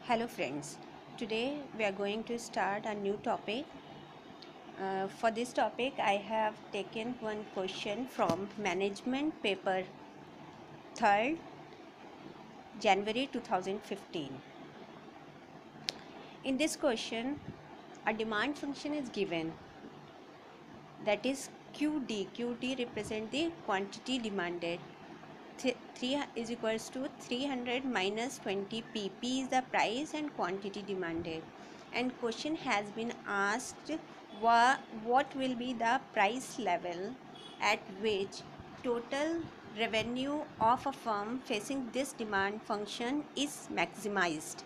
Hello friends, today we are going to start a new topic. For this topic I have taken one question from management paper 3rd January 2015. In this question a demand function is given, that is QD. QD represent the quantity demanded. 3 is equals to 300 minus 20 p. P is the price and quantity demanded. And question has been asked what will be the price level at which total revenue of a firm facing this demand function is maximized.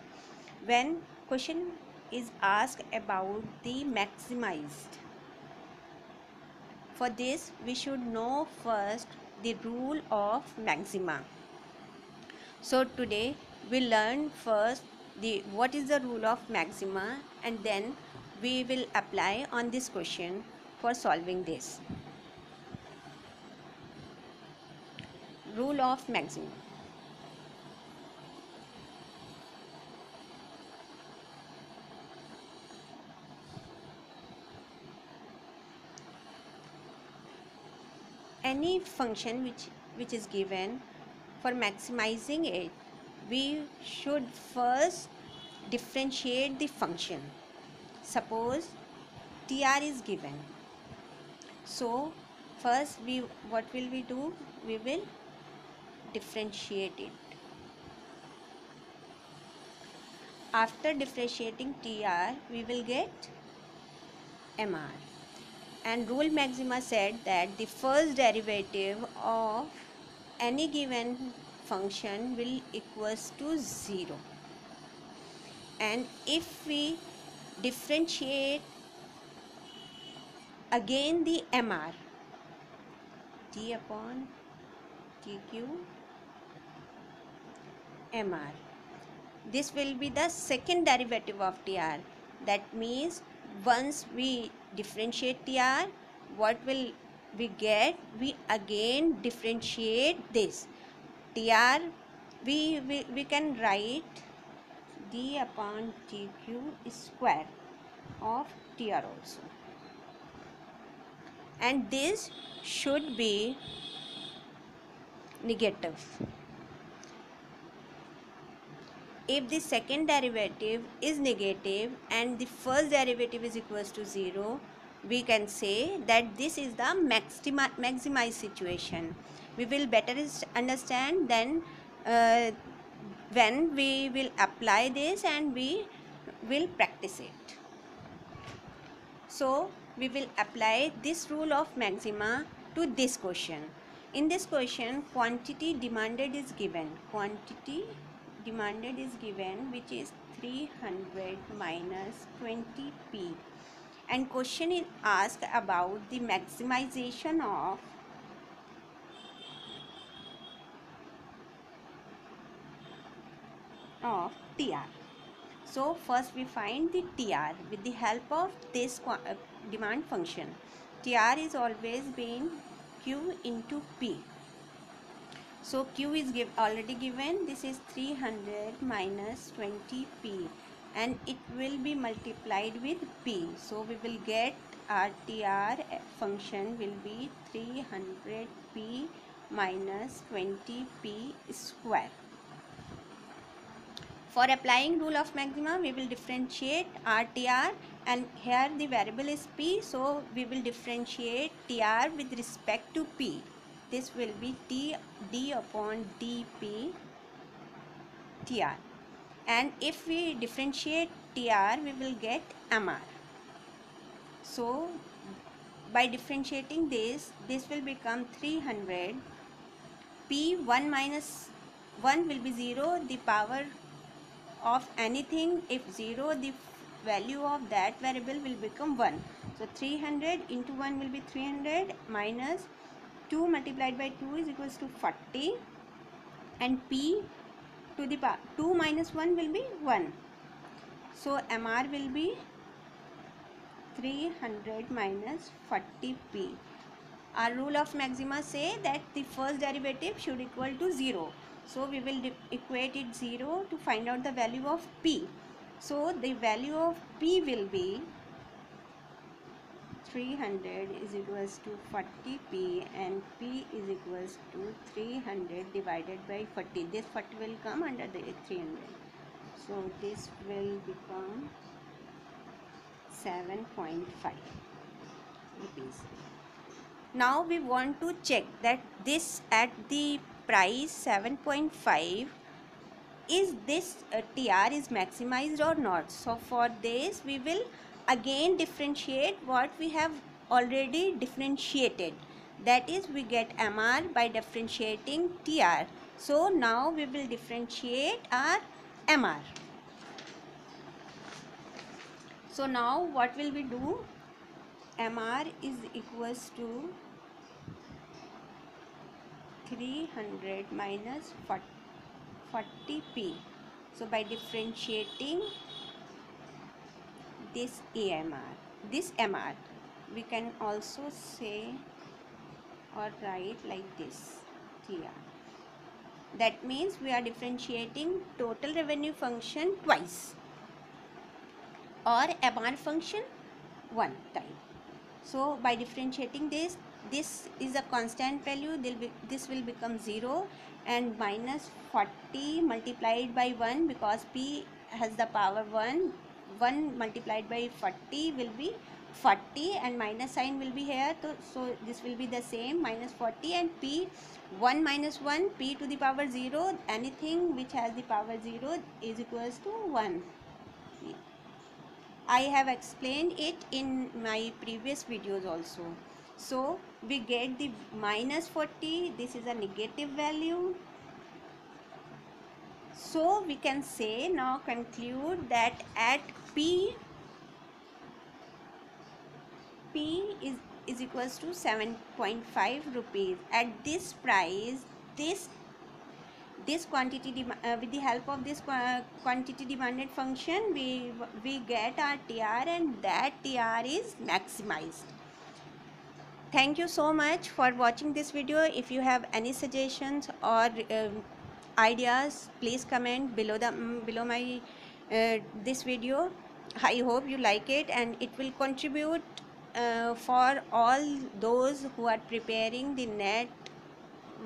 When question is asked about the maximized, for this we should know first the rule of maxima. So today we learn first what is the rule of maxima, and then we will apply on this question for solving this. Rule of maxima. Any function which is given, for maximizing it we should first differentiate the function. Suppose TR is given, so first what will we do? We will differentiate it. After differentiating TR we will get MR, and rule maxima said that the first derivative of any given function will equals to 0, and if we differentiate again the MR, T upon TQ MR, this will be the second derivative of TR. That means once we differentiate TR, what will we get? We again differentiate this TR. We can write D upon TQ square of TR also, and this should be negative. If the second derivative is negative and the first derivative is equals to 0, we can say that this is the maximized situation. We will better understand then when we will apply this and we will practice it. So we will apply this rule of maxima to this question. In this question, quantity demanded is given. Quantity demanded is given, which is 300 minus 20p, and question is asked about the maximization of TR. So first we find the TR with the help of this demand function. TR is always been Q into P. So Q is already given. This is 300 minus 20p, and it will be multiplied with P. So we will get our TR function will be 300p minus 20p square. For applying rule of maxima, we will differentiate RTR, and here the variable is P, so we will differentiate TR with respect to P. This will be D upon dP TR, and if we differentiate TR we will get MR. So by differentiating this will become 300. P 1 minus 1 will be 0, the power of anything, if 0, the value of that variable will become 1. So 300 into 1 will be 300 minus 2 multiplied by 2 is equals to 40, and P to the power 2 minus 1 will be 1. So MR will be 300 minus 40p. Our rule of maxima say that the first derivative should equal to 0. So we will equate it 0 to find out the value of P. So the value of P will be 300 is equals to 40p, and P is equals to 300 divided by 40. This 40 will come under the 300. So this will become 7.5 rupees. Now we want to check that this at the price 7.5, is this TR is maximized or not. So for this we will again differentiate what we have already differentiated, that is we get MR by differentiating TR. So now we will differentiate our MR. So now what will we do? MR is equals to 300 minus 40p. So by differentiating this MR, we can also say or write like this TR. That means we are differentiating total revenue function twice or MR function one time. So by differentiating this is a constant value, this will become 0, and minus 40 multiplied by 1, because P has the power 1 multiplied by 40 will be 40, and minus sign will be here, so this will be the same, minus 40, and P 1 minus 1, P to the power 0, anything which has the power 0 is equals to 1. I have explained it in my previous videos also. So we get the minus 40, this is a negative value. So we can say, now conclude that at P is equals to 7.5 rupees. At this price, this quantity with the help of this quantity demanded function, we get our TR, and that TR is maximized. Thank you so much for watching this video. If you have any suggestions or ideas, please comment below my this video. I hope you like it, and it will contribute for all those who are preparing the NET,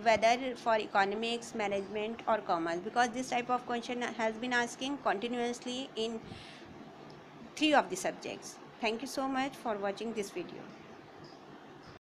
whether for economics, management or commerce, because this type of question has been asking continuously in 3 of the subjects. Thank you so much for watching this video.